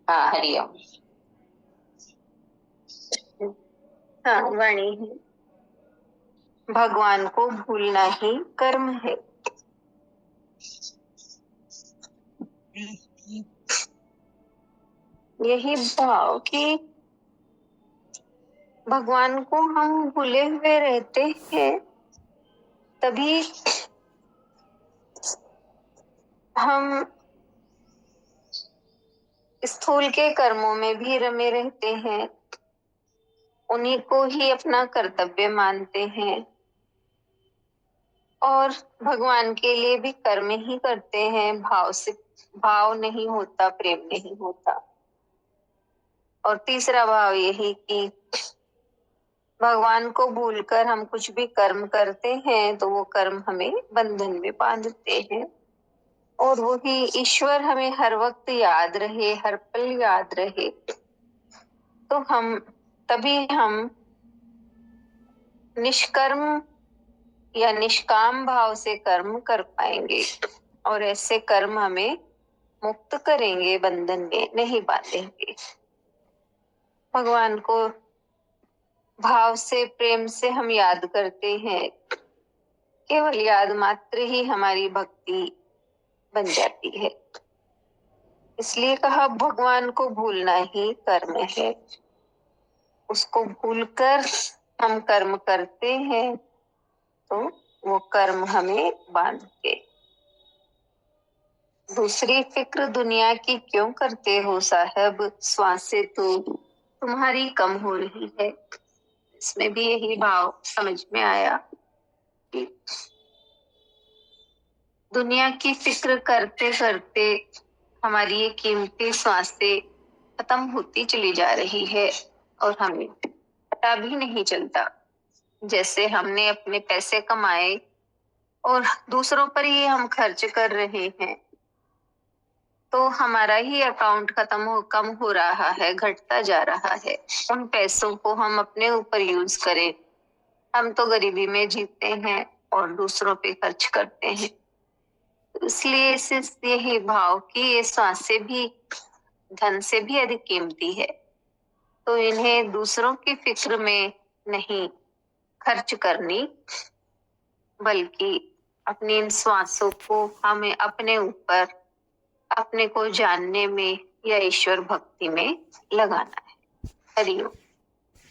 हाँ, हरिओम। हाँ, वाणी है। भगवान को भूलना ही कर्म है। यही भाव कि भगवान को हम भूले हुए रहते हैं, तभी हम स्थूल के कर्मों में भी रमे रहते हैं, उन्हीं को ही अपना कर्तव्य मानते हैं और भगवान के लिए भी कर्म ही करते हैं। भाव से भाव नहीं होता, प्रेम नहीं होता। और तीसरा भाव यही कि भगवान को भूलकर हम कुछ भी कर्म करते हैं तो वो कर्म हमें बंधन में बांधते हैं। और वही ईश्वर हमें हर वक्त याद रहे, हर पल याद रहे, तो तभी हम निष्कर्म या निष्काम भाव से कर्म कर पाएंगे और ऐसे कर्म हमें मुक्त करेंगे, बंधन में नहीं बांधेंगे। भगवान को भाव से, प्रेम से हम याद करते हैं, केवल याद मात्र ही हमारी भक्ति बन जाती है। इसलिए कहा भगवान को भूलना ही कर्म है। उसको भूलकर हम कर्म करते हैं तो वो कर्म हमें बांधते। दूसरी फिक्र दुनिया की क्यों करते हो साहब, श्वासें तो तुम्हारी कम हो रही है। इसमें भी यही भाव समझ में आया कि दुनिया की फिक्र करते करते हमारी ये कीमती सांसें खत्म होती चली जा रही है और हमें पता भी नहीं चलता। जैसे हमने अपने पैसे कमाए और दूसरों पर ही हम खर्च कर रहे हैं, तो हमारा ही अकाउंट कम हो रहा है, घटता जा रहा है। उन पैसों को हम अपने ऊपर यूज करें। हम तो गरीबी में जीते हैं और दूसरों पे खर्च करते हैं। इसलिए यही भाव कि ये सांसें भी धन से भी अधिक कीमती है, तो इन्हें दूसरों की फिक्र में नहीं खर्च करनी, बल्कि अपनी इन श्वासों को हमें अपने ऊपर, अपने को जानने में या ईश्वर भक्ति में लगाना है। हरिओम।